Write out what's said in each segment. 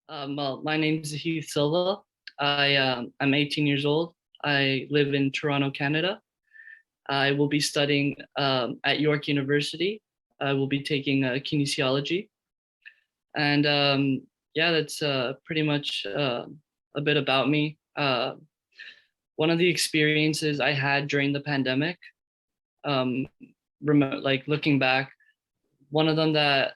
Well, my name is Zahith Silva. I'm 18 years old. I live in Toronto, Canada. I will be studying at York University. I will be taking kinesiology, and yeah, that's pretty much a bit about me. One of the experiences I had during the pandemic, um, like looking back, one of them that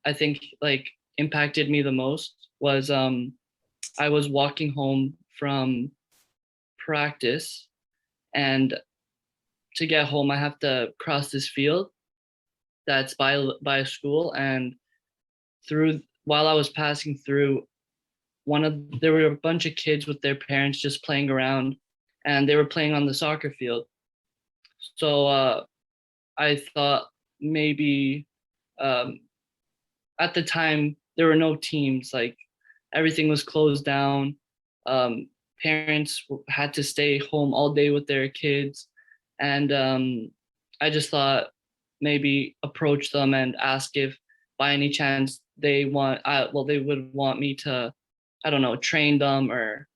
I think like impacted me the most was I was walking home from practice, and to get home I have to cross this field that's by a school. And through while I was passing through, there were a bunch of kids with their parents just playing around, and they were playing on the soccer field. So I thought maybe, um, at the time there were no teams, like everything was closed down. um, Parents had to stay home all day with their kids, and I just thought maybe approach them and ask if by any chance they would want me to, I don't know, train them or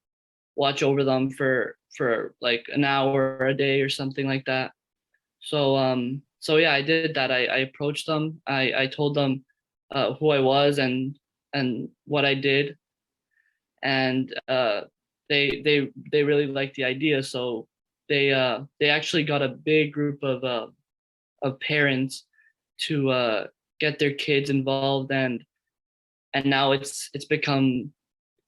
watch over them for like an hour a day or something like that. So yeah, I did that. I approached them. I told them who I was and what I did, and they really liked the idea. So they actually got a big group of parents to get their kids involved, and now it's become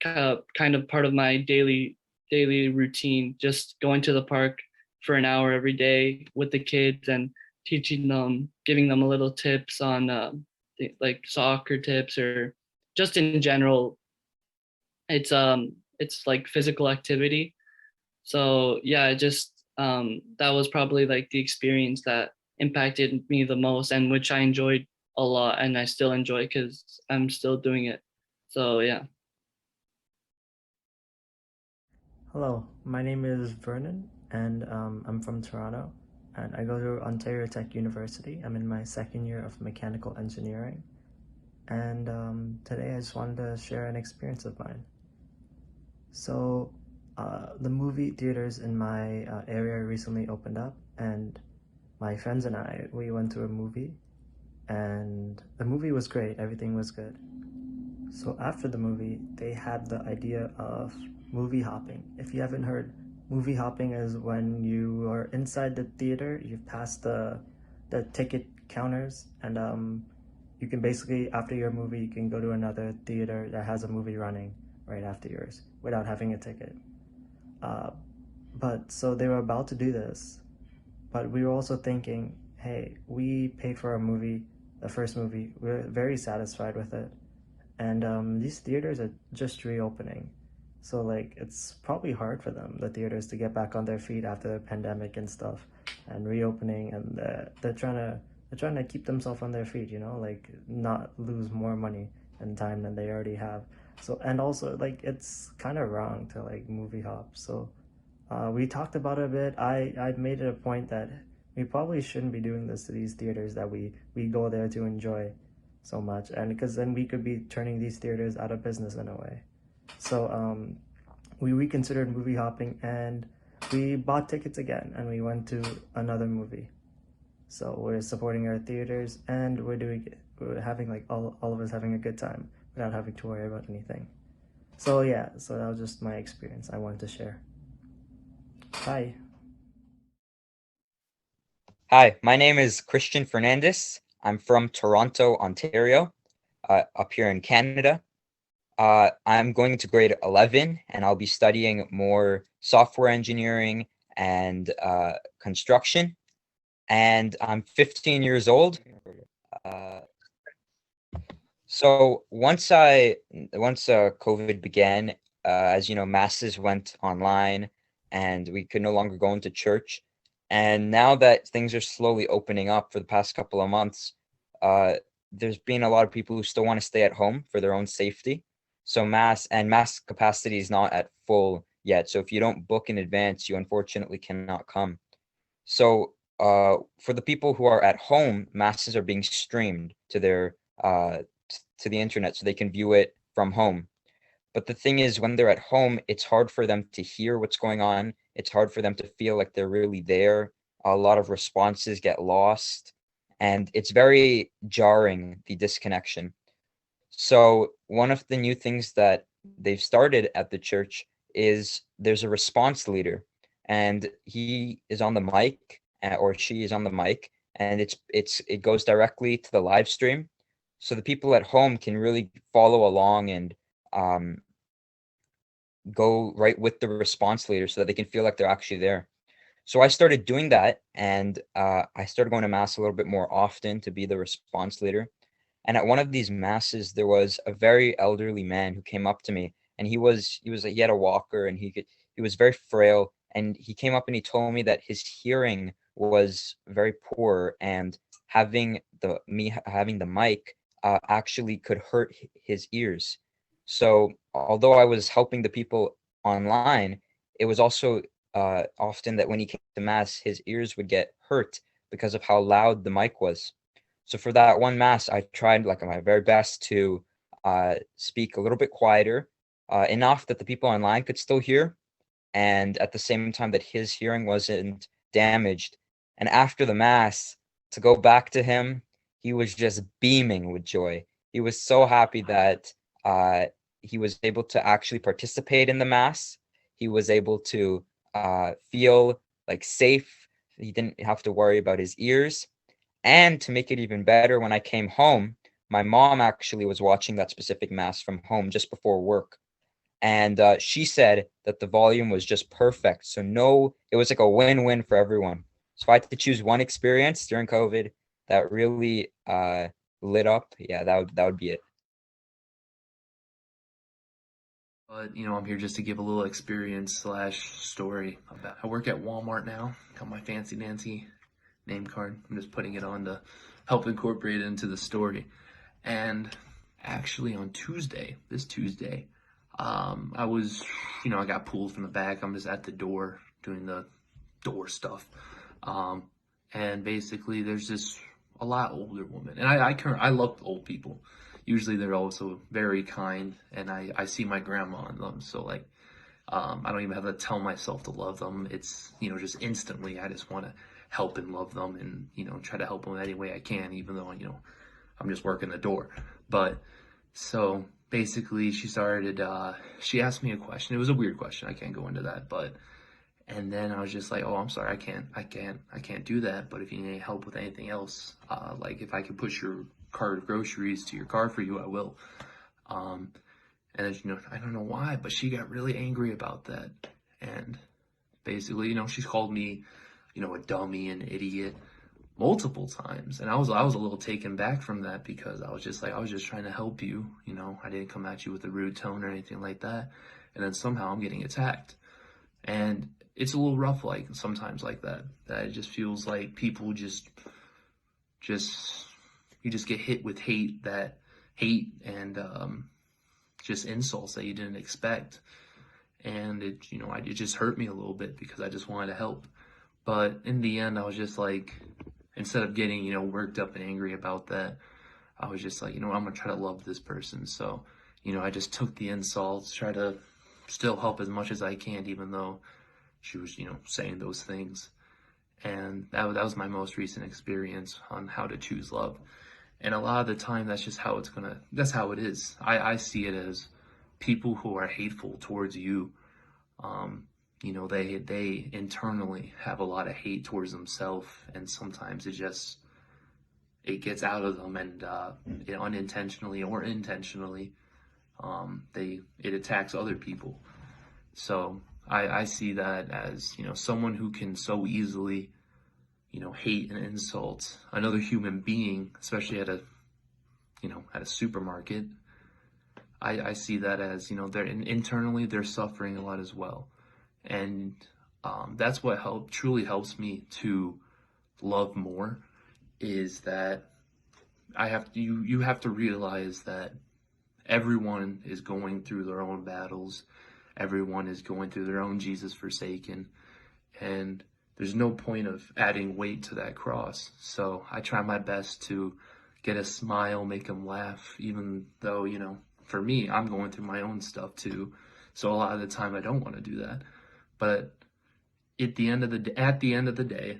kind of part of my daily routine, just going to the park for an hour every day with the kids and teaching them, giving them a little tips on like soccer tips or just in general. It's like physical activity. So yeah, it just that was probably like the experience that impacted me the most, and which I enjoyed a lot, and I still enjoy because I'm still doing it. So yeah. Hello, my name is Vernon, and I'm from Toronto, and I go to Ontario Tech University. I'm in my second year of mechanical engineering, and today I just wanted to share an experience of mine. So, the movie theaters in my area recently opened up, and my friends and we went to a movie, and the movie was great. Everything was good. So after the movie, they had the idea of movie hopping. If you haven't heard, movie hopping is when you are inside the theater, you've passed the ticket counters, and you can basically after your movie, you can go to another theater that has a movie running right after yours without having a ticket. Uh, but so they were about to do this, but we were also thinking, hey, we paid for a movie, the first movie. We're very satisfied with it, and these theaters are just reopening, so like it's probably hard for them, the theaters, to get back on their feet after the pandemic and stuff, and reopening, and they're trying to keep themselves on their feet, like not lose more money and time than they already have. So, and also like it's kind of wrong to like movie hop. So we talked about it a bit. I made it a point that we probably shouldn't be doing this to these theaters that we go there to enjoy so much, and because then we could be turning these theaters out of business in a way. So we reconsidered movie hopping, and we bought tickets again, and we went to another movie. So we're supporting our theaters, and we're having like all of us having a good time without having to worry about anything. So yeah, so that was just my experience I wanted to share. Bye. Hi, my name is Christian Fernandez. I'm from Toronto, Ontario, up here in Canada. I'm going to grade 11 and I'll be studying more software engineering and construction. And I'm 15 years old. Uh, so once COVID began, as you know, masses went online and we could no longer go into church. And now that things are slowly opening up for the past couple of months, uh, there's been a lot of people who still want to stay at home for their own safety. So mass capacity is not at full yet. So if you don't book in advance, you unfortunately cannot come. So for the people who are at home, masses are being streamed to their to the internet so they can view it from home. But the thing is, when they're at home, it's hard for them to hear what's going on. It's hard for them to feel like they're really there. A lot of responses get lost, and it's very jarring, the disconnection. So one of the new things that they've started at the church is there's a response leader, and he is on the mic, or she is on the mic, and it goes directly to the live stream, so the people at home can really follow along and um, go right with the response leader so that they can feel like they're actually there. So I started doing that, and I started going to mass a little bit more often to be the response leader. And at one of these masses, there was a very elderly man who came up to me, and he had a walker, and he was very frail, and he came up and he told me that his hearing was very poor, and having the mic actually could hurt his ears. So although I was helping the people online, it was also often that when he came to mass, his ears would get hurt because of how loud the mic was. So for that one mass, I tried like my very best to speak a little bit quieter, enough that the people online could still hear, and at the same time that his hearing wasn't damaged. And after the mass, to go back to him, he was just beaming with joy. He was so happy that uh, he was able to actually participate in the mass. He was able to feel like safe. He didn't have to worry about his ears. And to make it even better, when I came home, my mom actually was watching that specific mass from home just before work. And she said that the volume was just perfect. So no, it was like a win-win for everyone. So if I had to choose one experience during COVID that really lit up, yeah, that would be it. But I'm here just to give a little experience slash story about. I work at Walmart now. Got my fancy Nancy name card. I'm just putting it on to help incorporate it into the story. And actually on this Tuesday, I was, I got pulled from the back. I'm just at the door doing the door stuff. And basically there's this a lot older woman, and I love old people. Usually they're also very kind, and I see my grandma in them. So like, I don't even have to tell myself to love them. It's, just instantly, I just want to help and love them, and, try to help them any way I can, even though, I'm just working the door. But so basically she asked me a question. It was a weird question. I can't go into that, and then I was just like, oh, I'm sorry, I can't do that. But if you need help with anything else, like if I could push your cart of groceries to your car for you, I will. And then, I don't know why, but she got really angry about that. And basically, she's called me, a dummy, an idiot, multiple times. And I was a little taken back from that, because I was just like, I was just trying to help you. I didn't come at you with a rude tone or anything like that. And then somehow I'm getting attacked. And it's a little rough, like sometimes like that it just feels like people you just get hit with hate and just insults that you didn't expect. And it just hurt me a little bit, because I just wanted to help. But in the end, I was just like, instead of getting, worked up and angry about that, I was just like, I'm gonna try to love this person. So, I just took the insults, try to still help as much as I can, even though she was, saying those things. And that was my most recent experience on how to choose love. And a lot of the time, that's just how that's how it is. I see it as people who are hateful towards you. They internally have a lot of hate towards themselves, and sometimes it gets out of them, and unintentionally or intentionally, it attacks other people. So I see that as, someone who can so easily, hate and insult another human being, especially at a supermarket. I see that as, they're internally, they're suffering a lot as well. And that's what truly helps me to love more, is that you have to realize that everyone is going through their own battles. Everyone is going through their own Jesus forsaken, and there's no point of adding weight to that cross. So I try my best to get a smile, make them laugh, even though, for me, I'm going through my own stuff too. So a lot of the time I don't want to do that. But at the end of the day,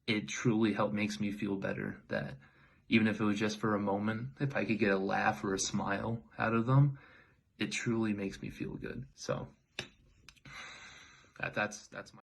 it truly makes me feel better that even if it was just for a moment, if I could get a laugh or a smile out of them, it truly makes me feel good. So that's my